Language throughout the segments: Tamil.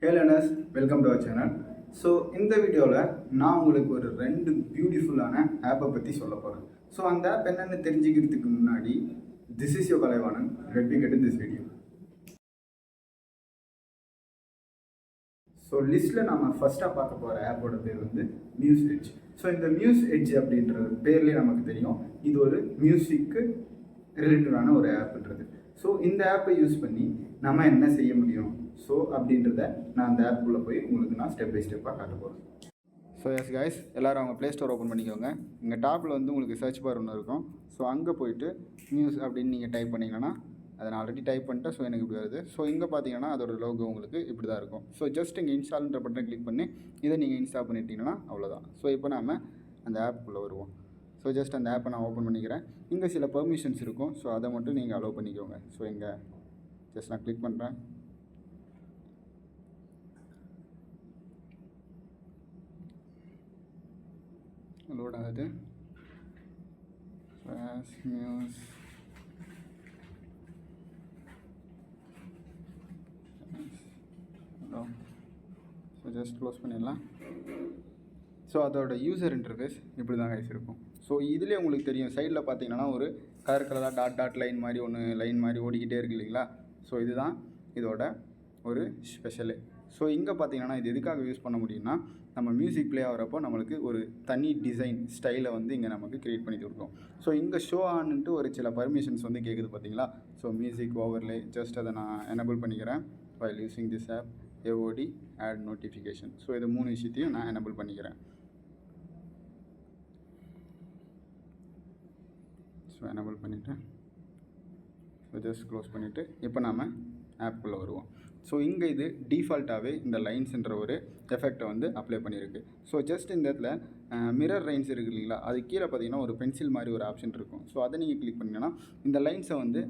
Hey learners, welcome to our channel. So இந்த வீடியோவில் நான் உங்களுக்கு ஒரு 2 பியூட்டிஃபுல்லான ஆப்பை பற்றி சொல்ல போகிறேன். ஸோ அந்த ஆப் என்னென்னு தெரிஞ்சுக்கிறதுக்கு முன்னாடி, this is your Kalaivanan. Let me get in this video. So லிஸ்ட்டில் நம்ம ஃபஸ்ட்டாக பார்க்க போகிற ஆப்போட பேர் வந்து மியூஸ் எட்ஜ். ஸோ இந்த மியூஸ் எட்ஜ் அப்படின்ற பேர்லேயே நமக்கு தெரியும், இது ஒரு மியூசிக்கு ரிலேட்டடான ஒரு ஆப்ன்றது. ஸோ இந்த ஆப்பை யூஸ் பண்ணி நம்ம என்ன செய்ய முடியும் ஸோ அப்படின்றத நான் அந்த ஆப்புக்குள்ளே போய் உங்களுக்கு நான் ஸ்டெப் பை ஸ்டெப்பாக காட்ட போகிறேன். ஸோ எஸ் கைஸ், எல்லோரும் அவங்க ப்ளே ஸ்டோர் ஓப்பன் பண்ணிக்கோங்க. இங்கே டாப்பில் வந்து உங்களுக்கு சர்ச் பார் ஒன்று இருக்கும். ஸோ அங்கே போயிட்டு மியூஸ் அப்படின்னு நீங்கள் டைப் பண்ணிங்கன்னா, அதை நான் ஆல்ரெடி டைப் பண்ணிட்டேன். ஸோ எனக்கு இப்படி வருது. ஸோ இங்கே பார்த்தீங்கன்னா அதோட லோகோ உங்களுக்கு இப்படி தான் இருக்கும். ஸோ ஜஸ்ட் இங்கே இன்ஸ்டால்ன்ற பட்டனை கிளிக் பண்ணி இதை நீங்கள் இன்ஸ்டால் பண்ணிட்டீங்கன்னா அவ்வளோதான். ஸோ இப்போ நாம் அந்த ஆப்புக்குள்ளே வருவோம். ஸோ ஜஸ்ட் அந்த ஆப்பை நான் ஓப்பன் பண்ணிக்கிறேன். இங்கே சில பெர்மிஷன்ஸ் இருக்கும். ஸோ அதை மட்டும் நீங்கள் அலோவ் பண்ணிக்கோங்க. ஸோ இங்கே ஜஸ்ட் நான் கிளிக் பண்ணுறேன். லோட் ஆகுது. மியூஸ் ஸோ ஜஸ்ட் க்ளோஸ் பண்ணிடலாம். ஸோ அதோட யூசர் இன்டர்ஃபேஸ் இப்படி தான் கைஸ் இருக்கும். ஸோ இதுலேயே உங்களுக்கு தெரியும், சைடில் பார்த்தீங்கன்னா ஒரு கலராக டாட் லைன் மாதிரி லைன் மாதிரி ஓடிக்கிட்டே இருக்குது இல்லைங்களா. ஸோ இதுதான் இதோட ஒரு ஸ்பெஷலு. ஸோ இங்கே பார்த்தீங்கன்னா இது எதுக்காக யூஸ் பண்ண முடியும்னா, நம்ம மியூசிக் ப்ளே ஆகிறப்போ நம்மளுக்கு ஒரு தனி டிசைன் ஸ்டைலை வந்து இங்கே நமக்கு க்ரியேட் பண்ணி கொடுக்கும். ஸோ இங்கே ஷோ ஆன்ட்டு ஒரு சில பர்மிஷன்ஸ் வந்து கேட்குது பார்த்தீங்களா. ஸோ மியூசிக் ஓவர்லே ஜஸ்ட் அதை நான் எனபிள் பண்ணிக்கிறேன். While using this app, AOD, add notification. So இது 3 விஷயத்தையும் நான் எனபிள் பண்ணிக்கிறேன். ஸோ எனபிள் பண்ணிவிட்டேன். ஸோ ஜஸ்ட் க்ளோஸ் பண்ணிவிட்டு இப்போ நாம் ஆப்புக்குள்ளே வருவோம். ஸோ இங்கே இது டிஃபால்ட்டாகவே இந்த லைன்ஸுன்ற ஒரு எஃபெக்டை வந்து அப்ளை பண்ணியிருக்கு. ஸோ ஜஸ்ட் இந்த இடத்துல மிரர் லைன்ஸ் இருக்குது இல்லைங்களா, அது கீழே பார்த்தீங்கன்னா ஒரு பென்சில் மாதிரி ஒரு ஆப்ஷன் இருக்கும். ஸோ அதை நீங்கள் கிளிக் பண்ணிங்கன்னா இந்த லைன்ஸை வந்து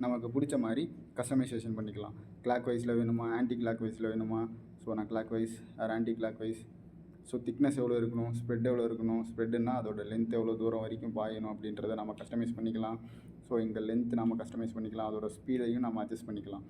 நமக்கு பிடிச்ச மாதிரி கஸ்டமைசேஷன் பண்ணிக்கலாம். கிளாக் வைஸில் வேணுமா, ஆன்டி கிளாக் வைஸில் வேணுமா. ஸோ நான் clockwise or anticlockwise. So thickness எவ்வளோ இருக்கணும், ஸ்ப்ரெட் எவ்வளோ இருக்கணும், ஸ்ப்ரெட்டுன்னா அதோட லென்த் எவ்வளோ தூரம் வரைக்கும் பாயணும் அப்படின்றத நம்ம கஸ்டமைஸ் பண்ணிக்கலாம். ஸோ இங்கே லென்த் நம்ம கஸ்டமைஸ் பண்ணிக்கலாம், அதோட ஸ்பீடையும் நம்ம அட்ஜஸ்ட் பண்ணிக்கலாம்.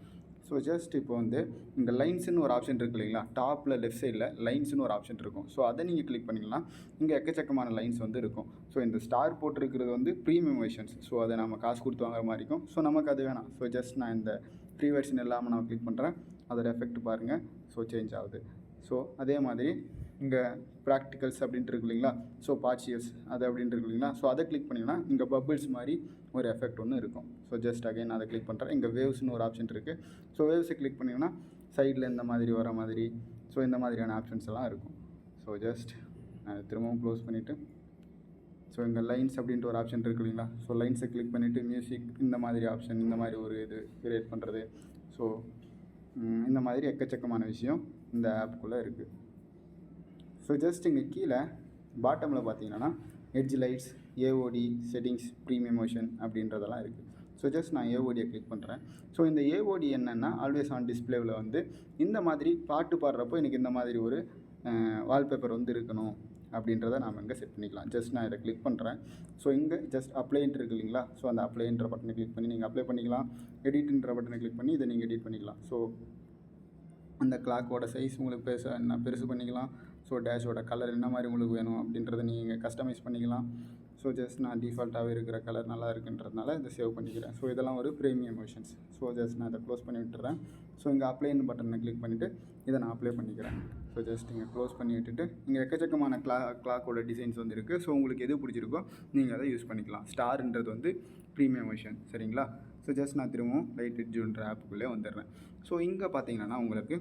ஸோ ஜஸ்ட் இப்போ வந்து இங்கே லைன்ஸுன்னு ஒரு ஆப்ஷன் இருக்குது இல்லைங்களா, டாப்பில் லெஃப்ட் சைடில் லைன்ஸுன்னு ஒரு ஆப்ஷன் இருக்கும். ஸோ அதை நீங்கள் கிளிக் பண்ணிக்கலாம். இங்கே எக்கச்சக்கமான லைன்ஸ் வந்து இருக்கும். ஸோ இந்த ஸ்டார் போட்டிருக்கிறது வந்து ப்ரீமியம் வெர்ஷன்ஸ். ஸோ அதை நம்ம காசு கொடுத்து வாங்குற மாதிரி இருக்கும். ஸோ நமக்கு அது வேணாம். ஸோ ஜஸ்ட் நான் இந்த ஃப்ரீ வெர்ஷன் இல்லாமல் நான் கிளிக் பண்ணுறேன். அதோட எஃபெக்ட் பாருங்கள். ஸோ சேஞ்ச் ஆகுது. ஸோ அதே மாதிரி இங்கே ப்ராக்டிகல்ஸ் அப்படின்ட்டு இருக்கு இல்லைங்களா, ஸோ பார்ஷியல்ஸ் அது அப்படின்ட்டு இருக்கு இல்லைங்களா. ஸோ அதை கிளிக் பண்ணிங்கன்னா இங்கே பபிள்ஸ் மாதிரி ஒரு எஃபெக்ட் ஒன்று இருக்கும். ஸோ ஜஸ்ட் அகைன் அதை கிளிக் பண்ணுறேன். இங்கே வேவ்ஸ்னு ஒரு ஆப்ஷன் இருக்குது. ஸோ வேவ்ஸை கிளிக் பண்ணிங்கன்னா சைடில் இந்த மாதிரி வர மாதிரி, ஸோ இந்த மாதிரியான ஆப்ஷன்ஸ் எல்லாம் இருக்கும். ஸோ ஜஸ்ட் நான் திரும்பவும் க்ளோஸ் பண்ணிவிட்டு, ஸோ இங்கே லைன்ஸ் அப்படின்ட்டு ஒரு ஆப்ஷன் இருக்குது இல்லைங்களா. ஸோ லைன்ஸை கிளிக் பண்ணிவிட்டு மியூசிக் இந்த மாதிரி ஆப்ஷன், இந்த மாதிரி ஒரு இது கிரியேட் பண்ணுறது. ஸோ இந்த மாதிரி எக்கச்சக்கமான விஷயம் இந்த ஆப்புக்குள்ளே இருக்குது. ஸோ ஜஸ்ட் இங்கே கீழே பாட்டமில் பார்த்தீங்கன்னா edge lights, AOD, settings, premium motion அப்படின்றதெல்லாம் இருக்குது. ஸோ ஜஸ்ட் நான் AODயை கிளிக் பண்ணுறேன். ஸோ இந்த AOD என்னென்னா, ஆல்வேஸ் ஆன் டிஸ்பிளேவில் வந்து இந்த மாதிரி பாட்டு பாடுறப்போ எனக்கு இந்த மாதிரி ஒரு வால்பேப்பர் வந்து இருக்கணும் அப்படின்றத நாம் இங்கே செட் பண்ணிக்கலாம். ஜஸ்ட் நான் இதை கிளிக் பண்ணுறேன். ஸோ இங்கே ஜஸ்ட் அப்ளைன்ட்டு இருக்குது இல்லைங்களா. ஸோ அந்த அப்ளைன்ற பட்டனை கிளிக் பண்ணி நீங்கள் அப்ளை பண்ணிக்கலாம். எடிட்ன்ற பட்டனை கிளிக் பண்ணி இதை நீங்கள் எடிட் பண்ணிக்கலாம். ஸோ அந்த கிளாக்கோட சைஸ் உங்களுக்கு பெருசு பண்ணிக்கலாம். ஸோ டேஷோட கலர் என்ன மாதிரி உங்களுக்கு வேணும் அப்படின்றத நீங்கள் கஸ்டமைஸ் பண்ணிக்கலாம். ஸோ ஜஸ்ட் நான் டிஃபால்ட்டாகவே இருக்கிற கலர் நல்லா இருக்குன்றதுனால இதை சேவ் பண்ணிக்கிறேன். ஸோ இதெல்லாம் ஒரு ப்ரீமியம் வெர்ஷன்ஸ். ஸோ ஜஸ்ட் நான் இதை க்ளோஸ் பண்ணி விட்டுறேன். ஸோ இங்கே அப்ளைன்னு பட்டனை கிளிக் பண்ணிவிட்டு இதை நான் அப்ளை பண்ணிக்கிறேன். ஸோ ஜஸ்ட் இங்கே க்ளோஸ் பண்ணி விட்டுட்டு இங்கே எக்கச்சக்கமான கிளாக்கோட டிசைன்ஸ் வந்து இருக்குது. ஸோ உங்களுக்கு எது பிடிச்சிருக்கோ நீங்கள் அதை யூஸ் பண்ணிக்கலாம். ஸ்டார்ன்றது வந்து ப்ரீமியம் வெர்ஷன், சரிங்களா. ஸோ ஜஸ்ட் நான் திரும்பவும் லைட் எட்ஜுன்ற ஆப்புக்குள்ளே வந்துடுறேன். ஸோ இங்கே பார்த்தீங்கன்னா உங்களுக்கு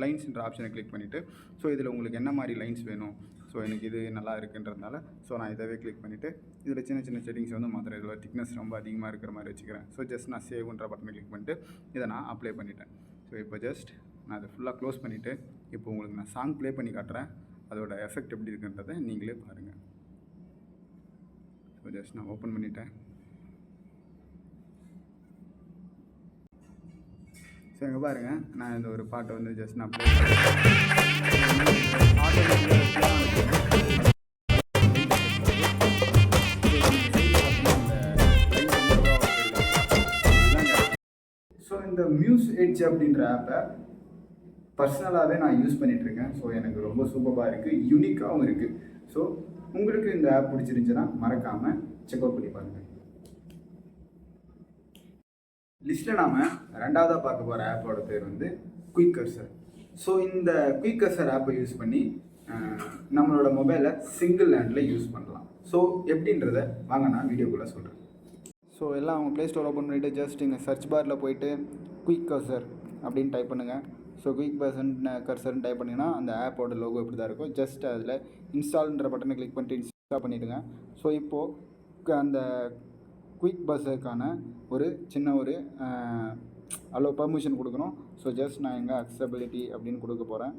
லைன்ஸ்ன்ற ஆப்ஷனை கிளிக் பண்ணிவிட்டு, ஸோ இதில் உங்களுக்கு என்ன மாதிரி லைன்ஸ் வேணும், ஸோ எனக்கு இது நல்லா இருக்குன்றதுனால ஸோ நான் இதவே கிளிக் பண்ணிவிட்டு இதில் சின்ன சின்ன செட்டிங்ஸ் வந்து மாத்திரம் இதில் திக்னஸ் ரொம்ப அதிகமாக இருக்கிற மாதிரி வச்சுக்கிறேன். ஸோ ஜஸ்ட் நான் சேவ்ன்ற பட்டனை கிளிக் பண்ணிவிட்டு இதை நான் அப்ளை பண்ணிட்டேன். ஸோ இப்போ ஜஸ்ட் நான் அதை ஃபுல்லாக க்ளோஸ் பண்ணிவிட்டு இப்போ உங்களுக்கு நான் சாங் ப்ளே பண்ணி காட்டுறேன். அதோட எஃபெக்ட் எப்படி இருக்குன்றதை நீங்களே பாருங்கள். ஸோ ஜஸ்ட் நான் ஓப்பன் பண்ணிட்டேன். ஸோ இங்கே பாருங்கள், நான் இந்த ஒரு பாட்டை வந்து ஜஸ்ட் நான் ப்ளே ஸோ இந்த மியூஸ் எட்ஜ் அப்படின்ற ஆப்பை பர்சனலாகவே நான் யூஸ் பண்ணிகிட்ருக்கேன். ஸோ எனக்கு ரொம்ப சூப்பராக இருக்குது, யூனிக்காகவும் இருக்குது. ஸோ உங்களுக்கு இந்த ஆப் பிடிச்சிருந்துச்சுன்னா மறக்காமல் செக் அவுட் பண்ணி பாருங்கள். லிஸ்ட்டில் நாம் ரெண்டாவதாக பார்க்க போகிற ஆப்போட பேர் வந்து குயிக் கர்சர். ஸோ இந்த குயிக் கர்சர் ஆப்பை யூஸ் பண்ணி நம்மளோட மொபைலை சிங்கிள் ஹேண்டில் யூஸ் பண்ணலாம். ஸோ எப்படின்றத வாங்க நான் வீடியோக்குள்ளே சொல்கிறேன். ஸோ எல்லாம் அவங்க ப்ளே ஸ்டோர் ஓப்பன் பண்ணிவிட்டு ஜஸ்ட் இங்கே சர்ச் பாரில் போயிட்டு குயிக் கர்சர் அப்படின்னு டைப் பண்ணுங்கள். ஸோ குயிக் கர்சர்னு டைப் பண்ணிங்கன்னா அந்த ஆப்போட லோகோ இப்படி தான் இருக்கும். ஜஸ்ட் அதில் இன்ஸ்டால்ன்ற பட்டனை கிளிக் பண்ணிட்டு இன்ஸ்டால் பண்ணிவிடுங்க. ஸோ இப்போது அந்த குயிக் பஸ்ஸருக்கான ஒரு சின்ன ஒரு பர்மிஷன் கொடுக்கணும். ஸோ ஜஸ்ட் நான் எங்கே அக்சபிலிட்டி அப்படின்னு கொடுக்க போகிறேன்.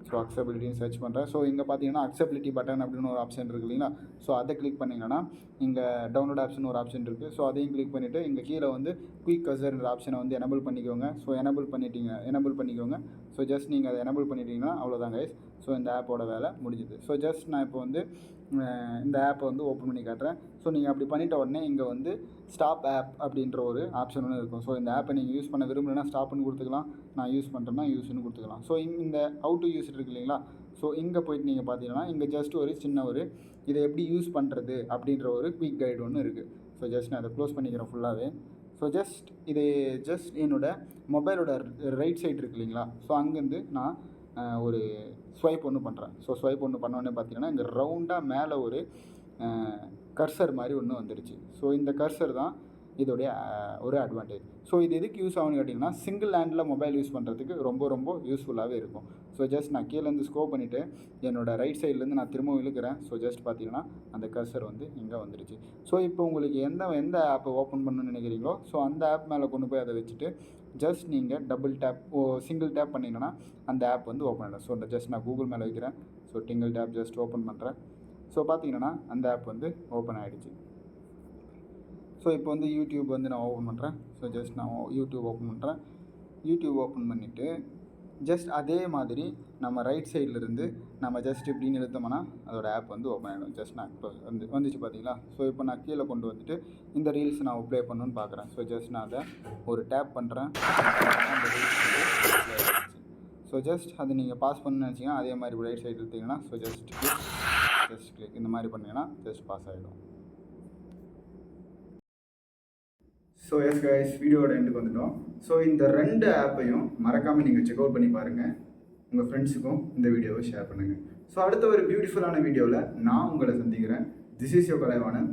ஸோ அக்சபிலிட்டின்னு சர்ச் பண்ணுறேன். ஸோ இங்கே பார்த்தீங்கன்னா அக்சபிலிட்டி பட்டன் அப்படின்னு ஒரு ஆப்ஷன் இருக்குது இல்லைங்களா? ஸோ அதை கிளிக் பண்ணிங்கன்னா இங்கே டவுன்லோட் ஆப்ஷன் ஒரு ஆப்ஷன் இருக்குது. ஸோ அதையும் கிளிக் பண்ணிவிட்டு இங்கே கீழே வந்து குயிக் கர்சர்ன்ற ஆப்ஷனை வந்து எனபிள் பண்ணிக்கோங்க. ஸோ எனபிள் பண்ணிக்கோங்க. ஸோ ஜஸ்ட் நீங்கள் அதை எனபிள் பண்ணிட்டீங்கன்னா அவ்வளோதான் கைஸ். ஸோ இந்த ஆப்போட வேலை முடிஞ்சுது. ஸோ ஜஸ்ட் நான் இப்போ வந்து இந்த ஆப்பை வந்து ஓப்பன் பண்ணி காட்டுறேன். ஸோ நீங்கள் அப்படி பண்ணிட்ட உடனே இங்கே வந்து ஸ்டாப் ஆப் அப்படின்ற ஒரு ஆப்ஷன் ஒன்று இருக்கும். ஸோ இந்த ஆப்பை நீங்கள் யூஸ் பண்ண விரும்பலைன்னா ஸ்டாப்னு கொடுத்துக்கலாம், நான் யூஸ் பண்ணுறேன்னா யூஸ்னு கொடுத்துக்கலாம். ஸோ இந்த ஹவு டு யூஸ் இருக்கு இல்லைங்களா? ஸோ இங்கே போய்ட்டு நீங்கள் பார்த்தீங்கன்னா இங்கே ஜஸ்ட் ஒரு சின்ன ஒரு இதை எப்படி யூஸ் பண்ணுறது அப்படின்ற ஒரு குயிக் கைடு ஒன்று இருக்குது. ஸோ ஜஸ்ட் நான் அதை க்ளோஸ் பண்ணிக்கிறேன் ஃபுல்லாகவே. ஸோ ஜஸ்ட் என்னோடய மொபைலோட ரைட் சைடு இருக்கு இல்லைங்களா? ஸோ அங்கேருந்து நான் ஒரு ஸ்வைப் ஒன்று பண்ணுறேன். ஸோ ஸ்வைப் ஒன்று பண்ணோடனே பார்த்தீங்கன்னா இங்கே ரவுண்டாக மேலே ஒரு கர்சர் மாதிரி ஒன்று வந்துடுச்சு. ஸோ இந்த கர்சர் தான் இதோடைய ஒரு அட்வான்டேஜ். ஸோ இது எதுக்கு யூஸ் ஆகும்னு கேட்டிங்கன்னா சிங்கிள் ஹேண்டில் மொபைல் யூஸ் பண்ணுறதுக்கு ரொம்ப யூஸ்ஃபுல்லாகவே இருக்கும். ஸோ ஜஸ்ட் நான் கீழேருந்து ஸ்க்ரோல் பண்ணிவிட்டு என்னோடய ரைட் சைட்லேருந்து நான் திரும்பவும் இழுக்கிறேன். ஸோ ஜஸ்ட் பார்த்தீங்கன்னா அந்த கர்சர் வந்து இங்கே வந்துடுச்சு. ஸோ இப்போ உங்களுக்கு எந்த ஆப்பை ஓப்பன் பண்ணணும்னு நினைக்கிறீங்களோ ஸோ அந்த ஆப் மேலே கொண்டு போய் அதை வச்சுட்டு ஜஸ்ட் நீங்கள் சிங்கிள் டேப் பண்ணிங்கன்னா அந்த ஆப் வந்து ஓப்பன் ஆகிடும். ஸோ ஜஸ்ட் நான் கூகுள் மேலே வைக்கிறேன். So single tape just open பண்ணுறேன். ஸோ பார்த்தீங்கன்னா அந்த ஆப் வந்து ஓப்பன் ஆகிடுச்சு. ஸோ இப்போ வந்து யூடியூப் வந்து நான் ஓப்பன் பண்ணுறேன். ஸோ ஜஸ்ட் நான் யூடியூப் ஓப்பன் பண்ணுறேன். யூடியூப் ஓப்பன் பண்ணிவிட்டு ஜஸ்ட் அதே மாதிரி நம்ம ரைட் சைட்லேருந்து நம்ம ஜஸ்ட் இப்படின்னு இழுத்தோம்னா அதோட ஆப் வந்து ஓப்பன் ஆகிடும். ஜஸ்ட் நான் இப்போ வந்துச்சு பார்த்தீங்களா? ஸோ இப்போ நான் கீழே கொண்டு வந்துட்டு இந்த ரீல்ஸ் நான் ப்ளே பண்ணணுன்னு பார்க்குறேன். ஸோ ஜஸ்ட் நான் அதை ஒரு டேப் பண்ணுறேன். அந்த ரீல்ஸ் வந்து ஸோ ஜஸ்ட் அது நீங்கள் பாஸ் பண்ணணும்னு நினச்சிங்கன்னா அதே மாதிரி ரைட் சைடு எடுத்திங்கன்னா ஸோ ஜஸ்ட் கிளிக் இந்த மாதிரி பண்ணிங்கன்னா ஜஸ்ட் பாஸ் ஆகிடும். ஸோ எஸ் கைஸ், வீடியோட எண்டுக்கு வந்துட்டோம். ஸோ இந்த 2 ஆப்பையும் மறக்காமல் நீங்கள் செக் அவுட் பண்ணி பாருங்கள். உங்கள் ஃப்ரெண்ட்ஸுக்கும் இந்த வீடியோவை ஷேர் பண்ணுங்கள். ஸோ அடுத்த ஒரு பியூட்டிஃபுல்லான வீடியோவில் நான் உங்களை சந்திக்கிறேன். This is your Kalaivanan.